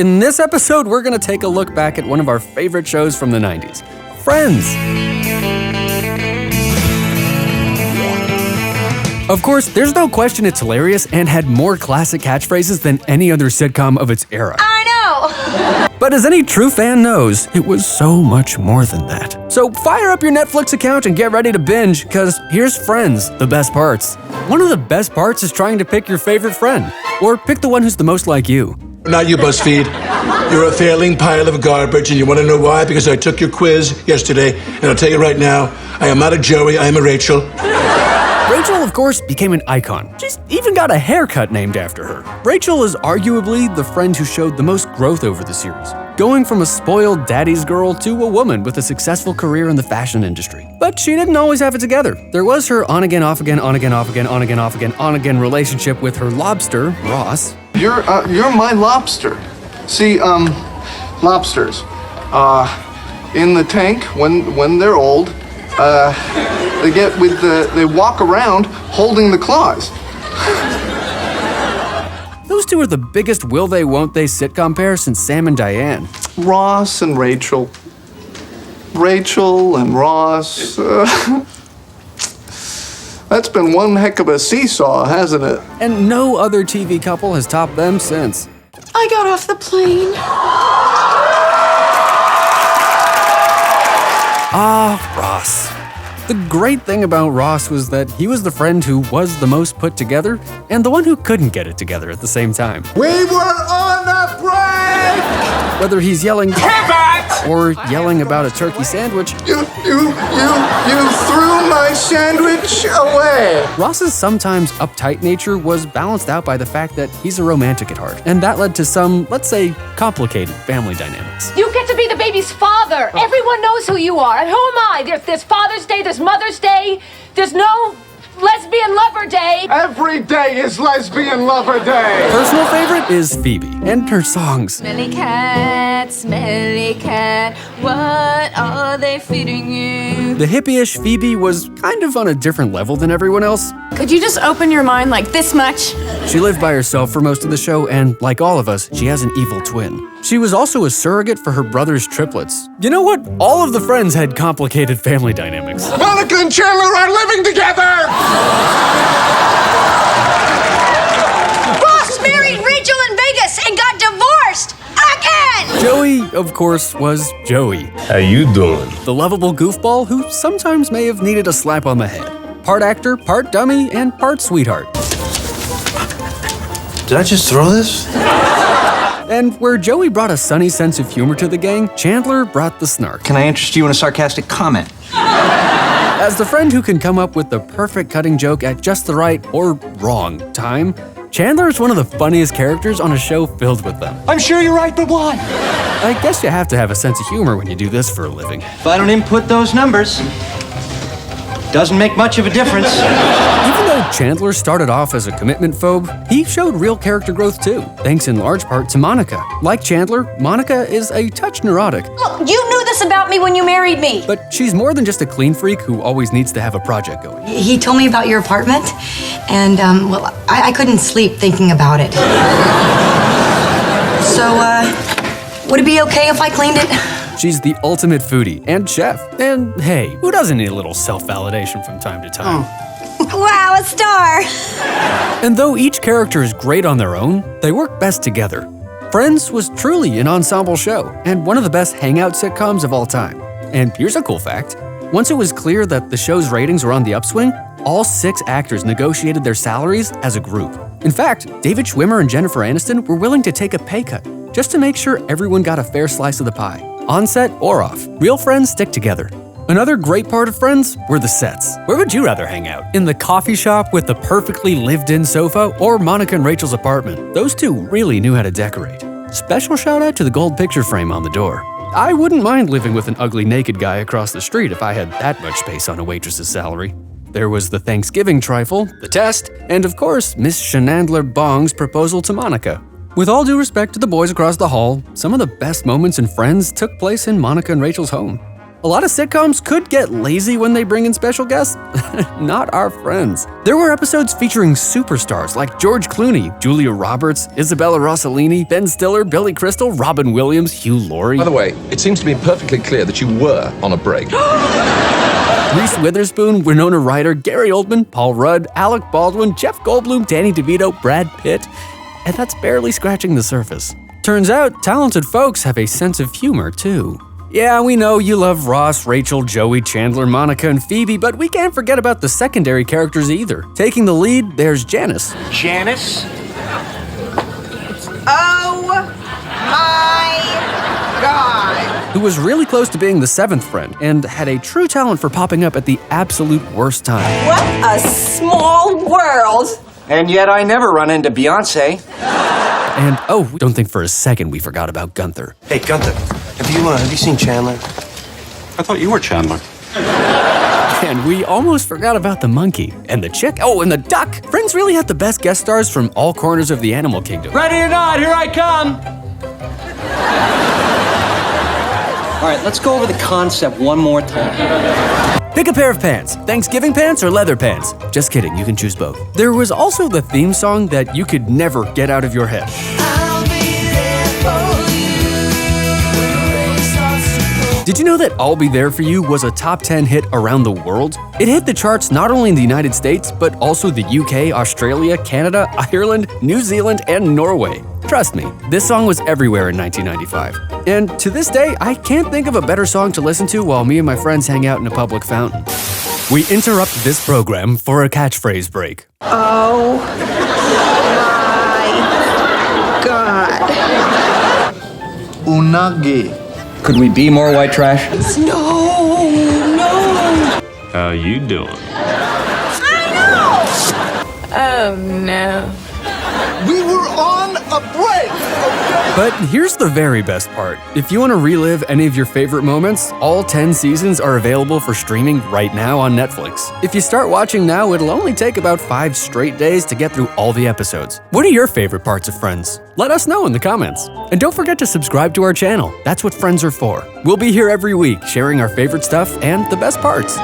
In this episode, we're gonna take a look back at one of our favorite shows from the 90s, Friends. Of course, there's no question it's hilarious and had more classic catchphrases than any other sitcom of its era. I know! But as any true fan knows, it was so much more than that. So fire up your Netflix account and get ready to binge, because here's Friends, the best parts. One of the best parts is trying to pick your favorite friend, or pick the one who's the most like you. Not you, BuzzFeed. You're a failing pile of garbage, and you want to know why? Because I took your quiz yesterday, and I'll tell you right now, I am not a Joey, I am a Rachel. Rachel, of course, became an icon. She's even got a haircut named after her. Rachel is arguably the friend who showed the most growth over the series, going from a spoiled daddy's girl to a woman with a successful career in the fashion industry. But she didn't always have it together. There was her on-again, off-again, on-again, off-again, on-again, off-again, on-again relationship with her lobster, Ross. You're my lobster. See, lobsters, in the tank when they're old, they walk around holding the claws. Those two are the biggest will they won't they sitcom pair since Sam and Diane. Ross and Rachel. Rachel and Ross. That's been one heck of a seesaw, hasn't it? And no other TV couple has topped them since. I got off the plane. Ah, Ross. The great thing about Ross was that he was the friend who was the most put together and the one who couldn't get it together at the same time. We were on a break! Whether he's yelling or yelling about a turkey sandwich, You threw my sandwich away! Ross's sometimes uptight nature was balanced out by the fact that he's a romantic at heart, and that led to some, let's say, complicated family dynamics. You get to be the baby's father. Everyone knows who you are. And who am I? There's Father's Day, there's Mother's Day, there's no Lesbian Lover Day. Every day is Lesbian Lover Day! Personal favorite is Phoebe and her songs. Smelly cat, what are they feeding you? The hippie-ish Phoebe was kind of on a different level than everyone else. Could you just open your mind like this much? She lived by herself for most of the show, and like all of us, she has an evil twin. She was also a surrogate for her brother's triplets. You know what? All of the Friends had complicated family dynamics. Monica and Chandler are living together! Ross married Rachel in Vegas and got divorced again! Joey, of course, was Joey. How you doing? The lovable goofball who sometimes may have needed a slap on the head. Part actor, part dummy, and part sweetheart. Did I just throw this? And where Joey brought a sunny sense of humor to the gang, Chandler brought the snark. Can I interest you in a sarcastic comment? As the friend who can come up with the perfect cutting joke at just the right or wrong time, Chandler is one of the funniest characters on a show filled with them. I'm sure you're right, but why? I guess you have to have a sense of humor when you do this for a living. If I don't input those numbers, doesn't make much of a difference. Even though Chandler started off as a commitment phobe, he showed real character growth too, thanks in large part to Monica. Like Chandler, Monica is a touch neurotic. Look, you knew this about me when you married me. But she's more than just a clean freak who always needs to have a project going. He told me about your apartment, and, I couldn't sleep thinking about it. So, would it be okay if I cleaned it? She's the ultimate foodie and chef. And hey, who doesn't need a little self-validation from time to time? Wow, a star! And though each character is great on their own, they work best together. Friends was truly an ensemble show, and one of the best hangout sitcoms of all time. And here's a cool fact. Once it was clear that the show's ratings were on the upswing, all 6 actors negotiated their salaries as a group. In fact, David Schwimmer and Jennifer Aniston were willing to take a pay cut just to make sure everyone got a fair slice of the pie. On set or off, real friends stick together. Another great part of Friends were the sets. Where would you rather hang out? In the coffee shop with the perfectly lived-in sofa or Monica and Rachel's apartment? Those two really knew how to decorate. Special shout out to the gold picture frame on the door. I wouldn't mind living with an ugly naked guy across the street if I had that much space on a waitress's salary. There was the Thanksgiving trifle, the test, and of course, Miss Shenandler Bong's proposal to Monica. With all due respect to the boys across the hall, some of the best moments in Friends took place in Monica and Rachel's home. A lot of sitcoms could get lazy when they bring in special guests. Not our Friends. There were episodes featuring superstars like George Clooney, Julia Roberts, Isabella Rossellini, Ben Stiller, Billy Crystal, Robin Williams, Hugh Laurie. By the way, it seems to be perfectly clear that you were on a break. Reese Witherspoon, Winona Ryder, Gary Oldman, Paul Rudd, Alec Baldwin, Jeff Goldblum, Danny DeVito, Brad Pitt. And that's barely scratching the surface. Turns out, talented folks have a sense of humor, too. Yeah, we know you love Ross, Rachel, Joey, Chandler, Monica, and Phoebe, but we can't forget about the secondary characters either. Taking the lead, there's Janice. Janice? Oh my God. Who was really close to being the seventh friend and had a true talent for popping up at the absolute worst time. What a small world. And yet I never run into Beyonce. And oh, don't think for a second we forgot about Gunther. Hey, Gunther, have you seen Chandler? I thought you were Chandler. And we almost forgot about the monkey and the chick. Oh, and the duck. Friends really had the best guest stars from all corners of the animal kingdom. Ready or not, here I come. All right, let's go over the concept one more time. Pick a pair of pants. Thanksgiving pants or leather pants? Just kidding, you can choose both. There was also the theme song that you could never get out of your head. Did you know that I'll Be There For You was a top 10 hit around the world? It hit the charts not only in the United States, but also the UK, Australia, Canada, Ireland, New Zealand, and Norway. Trust me, this song was everywhere in 1995. And to this day, I can't think of a better song to listen to while me and my friends hang out in a public fountain. We interrupt this program for a catchphrase break. Oh my God. Unagi. Could we be more white trash? No. How you doing? Oh no. We were on a break. But here's the very best part. If you want to relive any of your favorite moments, all 10 seasons are available for streaming right now on Netflix. If you start watching now, it'll only take about 5 straight days to get through all the episodes. What are your favorite parts of Friends? Let us know in the comments. And don't forget to subscribe to our channel. That's what friends are for. We'll be here every week sharing our favorite stuff and the best parts.